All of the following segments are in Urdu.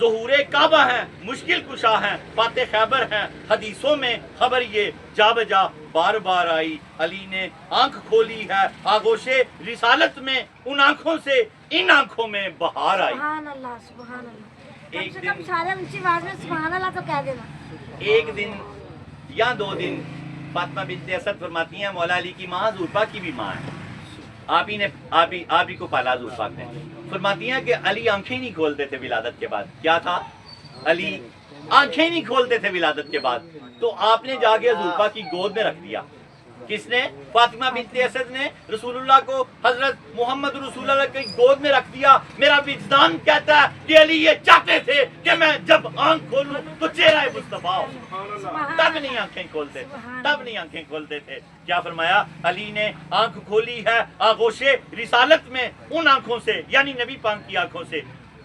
ظہور کعبہ ہیں، مشکل کشا ہیں، فاتح خیبر ہیں، حدیثوں میں خبر یہ جا بجا بار بار آئی۔ علی نے آنکھ کھولی ہے آغوش رسالت میں، ان آنکھوں سے ان آنکھوں میں بہار آئی۔ سبحان اللہ سبحان اللہ، ایک کم سے کم دن سارے اونچی آواز میں سبحان اللہ تو کہہ دینا۔ ایک دن یا 2 دن فاطمہ بنت اسد فرماتی ہیں مولا علی کی ماں حضور پاک کی بھی ماں ہے، آپ ہی کو پالا حضور پاک نے۔ فرماتی ہیں کہ علی آنکھیں نہیں کھولتے تھے ولادت کے بعد۔ کیا تھا؟ علی آنکھیں نہیں کھولتے تھے ولادت کے بعد، تو آپ نے جا کے حضور پاک کی گود میں رکھ دیا۔ کس نے؟ فاطمہ بنت اسد نے رسول اللہ کو حضرت محمد رسول اللہ کی گود میں رکھ دیا۔ میرا وجدان کہتا ہے کہ علی یہ چاہتے تھے کہ میں جب آنکھ کھولوں تو چہرہ مصطفیٰ ہو، تب نہیں آنکھیں کھولتے تھے۔ کیا فرمایا؟ علی نے آنکھ کھولی ہے آغوش رسالت میں، ان آنکھوں سے یعنی نبی پاک کی آنکھوں سے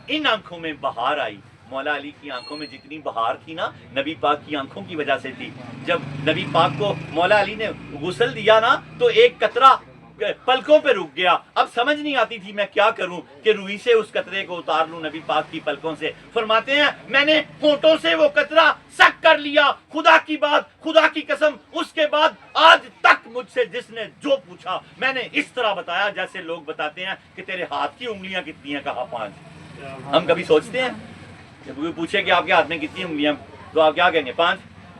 ان آنکھوں میں بہار آئی۔ مولا علی کی آنکھوں میں جتنی بہار تھی نا، نبی پاک کی آنکھوں کی وجہ سے تھی۔ جب نبی پاک کو مولا علی نے غسل دیا نا تو ایک قطرہ پلکوں پہ رک گیا۔ اب سمجھ نہیں آتی تھی میں کیا کروں کہ روئی سے اس قطرے کو اتار لوں نبی پاک کی پلکوں سے۔ فرماتے ہیں میں نے ہونٹوں سے وہ قطرہ سک کر لیا، خدا کی بات، خدا کی قسم، اس کے بعد آج تک مجھ سے جس نے جو پوچھا میں نے اس طرح بتایا جیسے لوگ بتاتے ہیں کہ تیرے ہاتھ کی انگلیاں کتنی ہیں، کہا 5۔ ہم کبھی سوچتے ہیں جب کوئی پوچھے کہ آپ کے ہاتھ میں کتنی انگلیاں تو آپ کیا کہیں گے؟ 5؟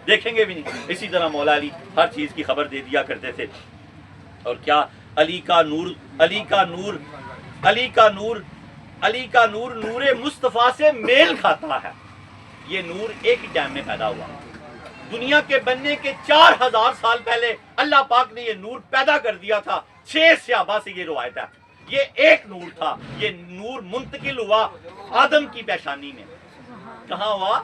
دیکھیں گے بھی نہیں۔ اسی طرح مولا علی ہر چیز کی خبر دے دیا کرتے تھے۔ اور کیا علی کا نور نور مصطفیٰ سے میل کھاتا ہے۔ یہ نور ایک ہی ٹائم میں پیدا ہوا۔ دنیا کے بننے کے 4000 سال پہلے اللہ پاک نے یہ نور پیدا کر دیا تھا۔ 6 صحابہ سے یہ روایت ہے۔ یہ ایک نور تھا، یہ نور منتقل ہوا آدم کی پیشانی میں۔ کہاں ہوا؟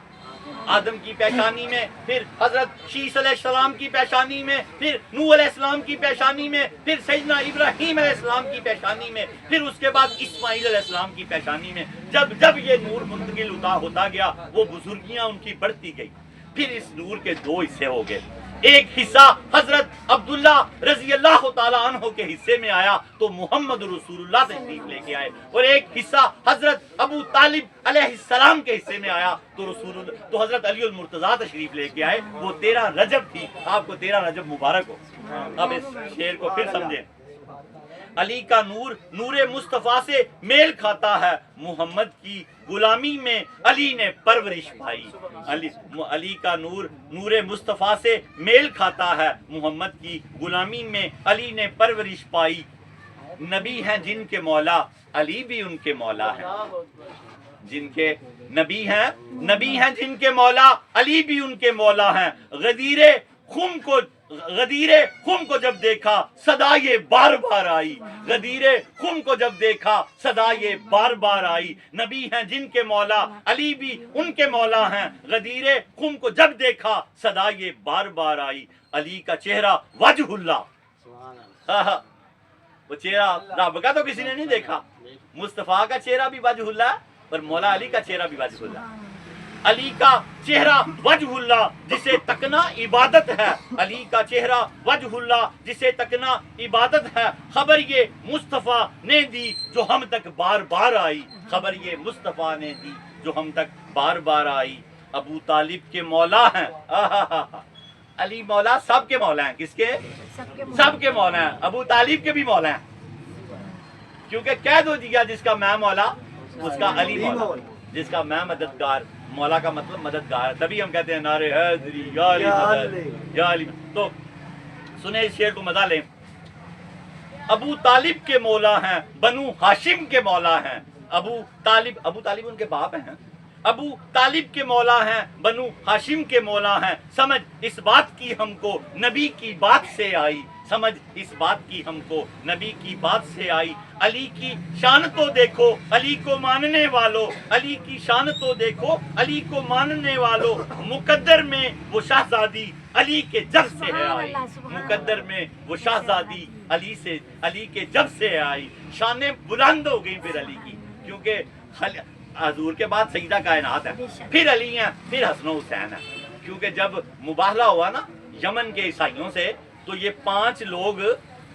آدم کی پیشانی میں، پھر حضرت شیس علیہ السلام کی پیشانی میں، پھر نوح علیہ السلام کی پیشانی میں، پھر سیدنا ابراہیم علیہ السلام کی پیشانی میں، پھر اس کے بعد اسماعیل علیہ السلام کی پیشانی میں۔ جب یہ نور منتقل ہوتا گیا، وہ بزرگیاں ان کی بڑھتی گئی۔ پھر اس نور کے 2 حصے ہو گئے۔ ایک حصہ حضرت عبداللہ رضی اللہ تعالیٰ عنہ کے حصے میں آیا تو محمد رسول اللہ تشریف لے کے آئے، اور ایک حصہ حضرت ابو طالب علیہ السلام کے حصے میں آیا تو حضرت علی المرتضیٰ تشریف لے کے آئے۔ وہ 13 رجب تھی۔ آپ کو 13 رجب مبارک ہو۔ اب اس شعر کو پھر سمجھیں۔ علی کا نور نور مصطفیٰ سے میل کھاتا ہے، محمد کی غلامی میں علی نے پرورش پائی۔ علی کا نور نور مصطفیٰ سے میل کھاتا ہے، محمد کی غلامی میں علی نے پرورش پائی۔ نبی ہیں جن کے مولا، علی بھی ان کے مولا ہیں۔ جن کے نبی ہیں جن کے مولا، علی بھی ان کے مولا ہیں۔ غدیر خم کو جب دیکھا صدا یہ بار بار آئی۔ غدیر خم کو جب دیکھا صدا یہ بار بار آئی۔ نبی ہیں جن کے مولا، علی بھی ان کے مولا ہیں۔ غدیر خم کو جب دیکھا صدا یہ بار بار آئی۔ علی کا چہرہ وجہ اللہ، وہ چہرہ رب کا تو کسی نے نہیں دیکھا۔ مصطفیٰ کا چہرہ بھی وجہ اللہ اور مولا علی کا چہرہ بھی وجہ اللہ۔ علی کا چہرہ وجہ اللہ جسے تکنا عبادت ہے۔ علی کا چہرہ وجہ اللہ جسے تکنا عبادت ہے۔ خبر یہ مصطفیٰ نے دی جو ہم تک بار بار آئی۔ خبر یہ مصطفیٰ نے دی جو ہم تک بار بار آئی۔ ابو طالب کے مولا ہیں۔ علی مولا سب کے مولا ہیں۔ کس کے؟ سب کے مولا ہیں۔ ابو طالب کے بھی مولا ہیں، کیونکہ کہہ دو دیا جس کا میں مولا اس کا علی مولا، جس کا میں مددگار۔ مولا کا مطلب مددگار، تبھی ہم کہتے ہیں نعرے حیدری یا علی مدد یا علی مدد۔ تو سنیں اس شعر کو مزہ لیں۔ ابو طالب کے مولا ہیں، بنو ہاشم کے مولا ہیں۔ ابو طالب ان کے باپ ہیں۔ ابو طالب کے مولا ہیں، بنو ہاشم کے مولا ہیں۔ سمجھ اس بات کی ہم کو نبی کی بات سے آئی۔ سمجھ اس بات کی ہم کو نبی کی بات سے آئی۔ علی کی شان تو دیکھو علی کو ماننے والو، علی کی شان تو دیکھو علی کو ماننے والو۔ مقدر میں وہ شہزادی علی کے جب سے ہے آئی۔ مقدر میں وہ شہزادی علی کے جب سے آئی۔ شانیں بلند ہو گئی پھر علی کی، کیونکہ حضور کے بعد سیدہ کائنات ہے، پھر علی ہیں، پھر حسن و حسین ہے۔ کیونکہ جب مباہلہ ہوا نا یمن کے عیسائیوں سے تو یہ 5 لوگ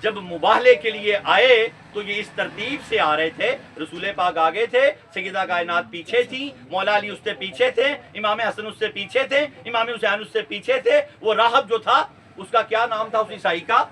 جب مباہلے کے لیے آئے تو یہ اس ترتیب سے آ رہے تھے، رسول پاک آگے تھے، سیدہ کائنات پیچھے تھی، مولا علی اس سے پیچھے تھے، امام حسن اس سے پیچھے تھے، امام حسین اس سے پیچھے تھے۔ وہ راہب جو تھا اس کا کیا نام تھا اس عیسائی کا؟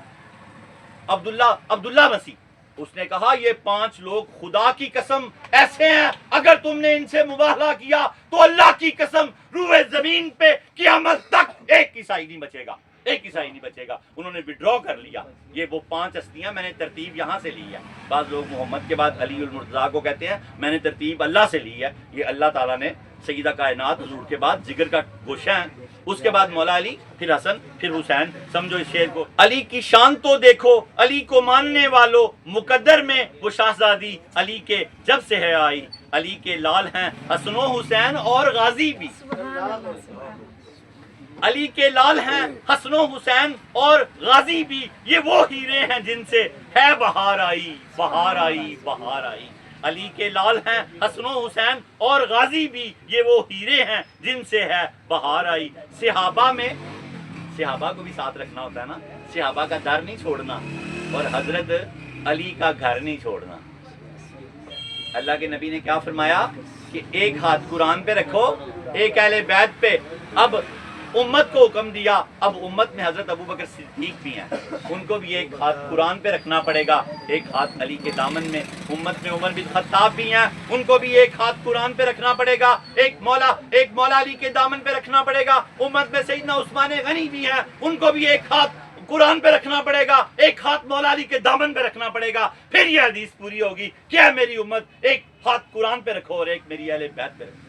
عبداللہ مسیح۔ اس نے کہا یہ 5 لوگ خدا کی قسم ایسے ہیں، اگر تم نے ان سے مباہلہ کیا تو اللہ کی قسم روئے زمین پہ قیامت تک ایک عیسائی نہیں بچے گا، ایک عیسائی نہیں بچے گا۔ انہوں نے وڈرا کر لیا۔ یہ وہ 5 ہستیاں، میں نے ترتیب یہاں سے لی ہے۔ بعض لوگ محمد کے بعد علی المرتضیٰ کو کہتے ہیں، میں نے ترتیب اللہ سے لی ہے۔ یہ اللہ تعالیٰ نے سیدہ کائنات حضور کے بعد جگر کا گوشہ ہیں، اس کے بعد مولا علی، پھر حسن، پھر حسین۔ سمجھو اس شعر کو۔ علی کی شان تو دیکھو، علی کو ماننے والوں، مقدر میں وہ شہزادی علی کے جب سے ہے آئی۔ علی کے لال ہیں حسن و حسین اور غازی بھی، سبحان اللہ سبحان اللہ۔ علی کے لال ہیں حسن و حسین اور غازی بھی، یہ وہ ہیرے ہیں جن سے ہے بہار آئی، بہار آئی، بہار آئی۔ علی کے لال ہیں حسن و حسین اور غازی بھی، یہ وہ ہیرے ہیں جن سے ہے بہار آئی۔ صحابہ میں، صحابہ کو بھی ساتھ رکھنا ہوتا ہے نا، صحابہ کا در نہیں چھوڑنا اور حضرت علی کا گھر نہیں چھوڑنا۔ اللہ کے نبی نے کیا فرمایا کہ ایک ہاتھ قرآن پہ رکھو، ایک اہل بیت پہ۔ اب امت کو حکم دیا، اب امت میں حضرت ابوبکر صدیق بھی ہیں، ان کو بھی ایک ہاتھ قرآن پہ رکھنا پڑے گا، ایک ہاتھ علی کے دامن میں۔ امت میں عمر بن خطاب بھی ہیں، ان کو بھی ایک ہاتھ قرآن پہ رکھنا پڑے گا، ایک مولا علی کے دامن پہ رکھنا پڑے گا۔ امت میں سیدنا عثمان غنی بھی ہیں، ان کو بھی ایک ہاتھ قرآن پہ رکھنا پڑے گا، ایک ہاتھ مولا علی کے دامن پہ رکھنا پڑے گا۔ پھر یہ حدیث پوری ہوگی، کیا میری امت ایک ہاتھ قرآن پہ رکھو اور ایک میری اہل بیت پہ رکھو۔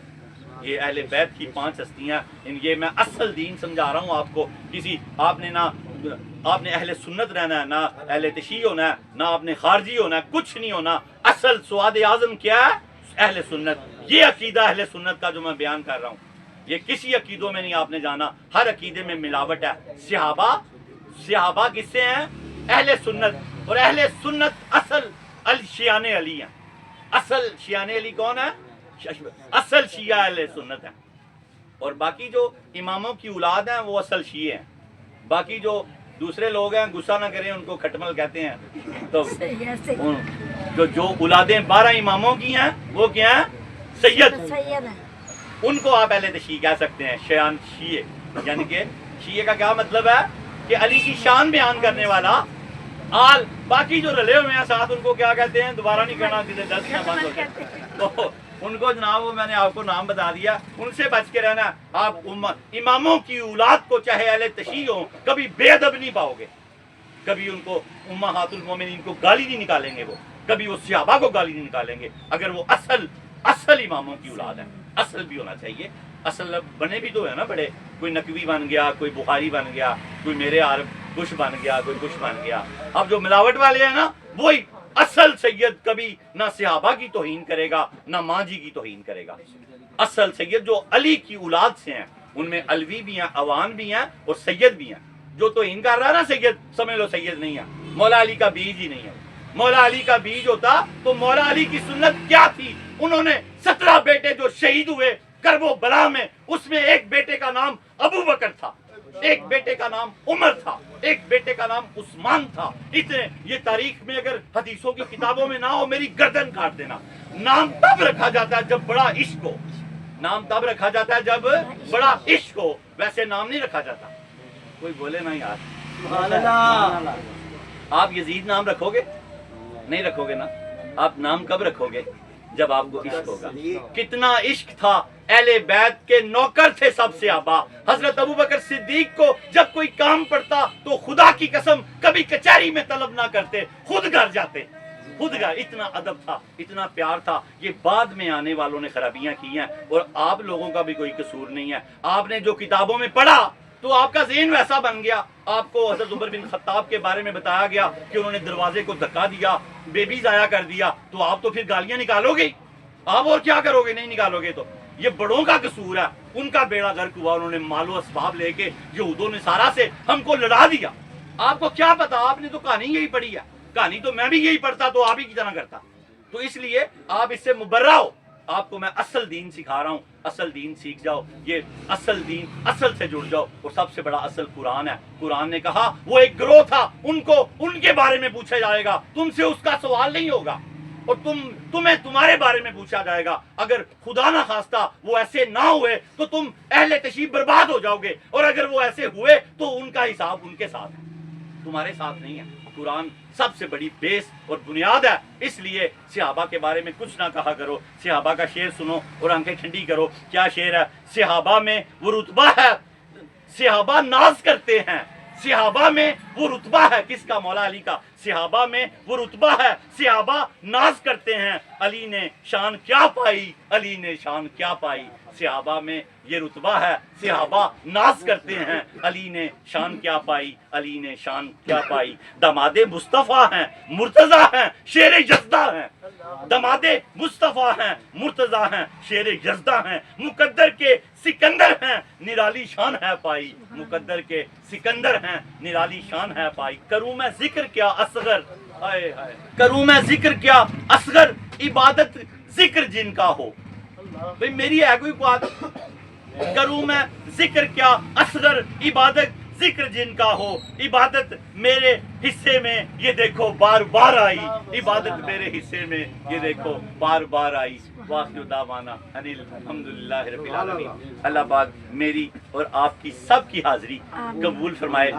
یہ اہل بیت کی 5 ہستیاں، یہ میں اصل دین سمجھا رہا ہوں آپ کو۔ کسی آپ نے اہل سنت رہنا ہے، نہ اہل تشیع ہونا ہے، نہ آپ نے خارجی ہونا ہے، کچھ نہیں ہونا۔ اصل سواد اعظم کیا ہے؟ اہل سنت۔ یہ عقیدہ اہل سنت کا جو میں بیان کر رہا ہوں، یہ کسی عقیدوں میں نہیں آپ نے جانا، ہر عقیدے میں ملاوٹ ہے۔ صحابہ کس سے ہیں؟ اہل سنت۔ اور اہل سنت اصل شیعان علی ہیں۔ اصل شیعان علی کون ہے؟ اصل شیعہ اہل سنت ہیں۔ اور باقی جو اماموں کی اولاد ہیں وہ اصل شیعہ ہیں۔ باقی جو دوسرے لوگ ہیں، غصہ نہ کریں، ان کو کھٹمل کہتے ہیں، تو جو اولادیں 12 اماموں کی ہیں وہ کیا ہیں؟ سید سید ہے۔ ان کو آپ اہل تشیع کہہ سکتے ہیں، شیعان شیعہ۔ یعنی کہ شیعہ کا کیا مطلب ہے؟ کہ علی کی شان بیان کرنے والا آل۔ باقی جو رلے ہوئے ہیں ساتھ، ان کو کیا کہتے ہیں؟ دوبارہ نہیں کرنا، کسی 10 نہ بند ہو جائے تو ان کو جناب وہ میں نے آپ کو نام بتا دیا، ان سے بچ کے رہنا۔ آپ اماموں کی اولاد کو چاہے اہل تشیع ہوں، کبھی بے ادب نہیں پاؤ گے، کبھی ان کو امہات المومنین کو گالی نہیں نکالیں گے، وہ کبھی وہ صحابہ کو گالی نہیں نکالیں گے، اگر وہ اصل اماموں کی اولاد ہے۔ اصل بھی ہونا چاہیے، اصل بنے بھی تو ہے نا بڑے، کوئی نقوی بن گیا، کوئی بخاری بن گیا، کوئی میرے عارف کچھ بن گیا، کوئی کچھ بن گیا۔ اب جو ملاوٹ والے ہیں نا، وہی اصل سید کبھی نہ صحابہ کی توہین کرے گا، نہ ماں جی کی توہین کرے گا۔ اصل سید جو علی کی اولاد سے ہیں، ان میں علوی بھی ہیں، اوان بھی ہیں اور سید بھی ہیں۔ جو توہین کر رہا ہے نا سید، سمجھ لو سید نہیں ہے، مولا علی کا بیج ہی نہیں ہے۔ مولا علی کا بیج ہوتا تو مولا علی کی سنت کیا تھی؟ انہوں نے 17 بیٹے جو شہید ہوئے کرب و بلا میں، اس میں ایک بیٹے کا نام ابو بکر تھا، ایک بیٹے کا نام عمر تھا، ایک بیٹے کا نام عثمان تھا۔ اتنے، یہ تاریخ میں اگر حدیثوں کی کتابوں میں نہ ہو، میری گردن کاٹ دینا۔ نام تب رکھا جاتا ہے جب بڑا عشق ہو، نام تب رکھا جاتا ہے جب بڑا عشق ہو، ویسے نام نہیں رکھا جاتا۔ کوئی بولے نا یار، سبحان اللہ۔ آپ یزید نام رکھو گے؟ نہیں رکھو گے نا۔ آپ نام کب رکھو گے؟ جب آپ کو عشق ہوگا۔ کتنا عشق تھا، اہل بیت کے نوکر تھے سب سے آبا۔ حضرت ابوبکر صدیق کو جب کوئی کام پڑتا تو خدا کی قسم کبھی کچہری میں طلب نہ کرتے، خود گھر جاتے، خود گھر۔ اتنا ادب تھا، اتنا پیار تھا۔ یہ بعد میں آنے والوں نے خرابیاں کی ہیں، اور آپ لوگوں کا بھی کوئی قصور نہیں ہے۔ آپ نے جو کتابوں میں پڑھا تو آپ کا ذہن ویسا بن گیا۔ آپ کو حضرت عمر بن خطاب کے بارے میں بتایا گیا کہ انہوں نے دروازے کو دھکا دیا، بیبی ضائع کر دیا، تو آپ تو پھر گالیاں نکالو گے، آپ اور کیا کرو گے؟ نہیں نکالو گے تو یہ بڑوں کا قصور ہے، ان کا بیڑا غرق ہوا۔ انہوں نے مال و اسباب لے کے یہود و نصارہ سے ہم کو لڑا دیا۔ آپ کو کیا پتا؟ آپ نے تو کہانی یہی پڑھی ہے، کہانی تو میں بھی یہی پڑھتا تو آپ ہی کی طرح کرتا۔ تو اس لیے آپ اس سے مبرہ ہو، آپ کو میں اصل دین سکھا رہا ہوں, اصل دین سیکھ جاؤ, یہ اصل دین, اصل سے جڑ جاؤ. اور سب سے بڑا اصل قرآن ہے. قرآن نے کہا وہ ایک گروہ تھا, ان کو ان کے بارے میں پوچھا جائے گا, تم سے اس کا سوال نہیں ہوگا, اور تمہیں تمہارے بارے میں پوچھا جائے گا. اگر خدا نہ خواستہ وہ ایسے نہ ہوئے تو تم اہل تشریف برباد ہو جاؤ گے, اور اگر وہ ایسے ہوئے تو ان کا حساب ان کے ساتھ ہے, تمہارے ساتھ نہیں ہے. قرآن سب سے بڑی بیس اور بنیاد ہے. اس لیے صحابہ کے بارے میں کچھ نہ کہا کرو. صحابہ کا شعر سنو اور آنکھیں ٹھنڈی کرو. کیا شعر ہے؟ صحابہ میں وہ رتبہ ہے, صحابہ ناز کرتے ہیں. صحابہ میں وہ رتبہ ہے, کس کا؟ مولا علی کا. صحابہ میں وہ رتبہ ہے, صحابہ ناز کرتے ہیں. علی نے شان کیا پائی, علی نے شان کیا پائی. صحابہ میں یہ رتبہ ہے, صحابہ ناز کرتے ہیں. علی نے شان کیا پائی, علی نے شان کیا پائی. دماد مصطفیٰ ہیں, مرتضیٰ ہیں, شیر یزدہ ہیں. دماد مصطفیٰ ہیں, مرتضیٰ ہیں, شیر یزدہ ہیں. مقدر کے سکندر ہیں, نرالی شان ہے پائی. مقدر کے سکندر ہیں, نرالی شان ہے پائی. کروں میں ذکر کیا اصغر, ہائے ہائے, کروں میں ذکر کیا اصغر, عبادت ذکر جن کا ہو. بھئی میری ہے کوئی عادت, کروں میں ذکر کیا اصغر, عبادت ذکر جن کا ہو. عبادت میرے حصے میں یہ دیکھو بار بار آئی, عبادت میرے حصے میں یہ دیکھو بار بار آئی. وآخر دعوانا ان الحمدللہ رب العالمین. اللہ پاک میری اور آپ کی سب کی حاضری قبول فرمائے.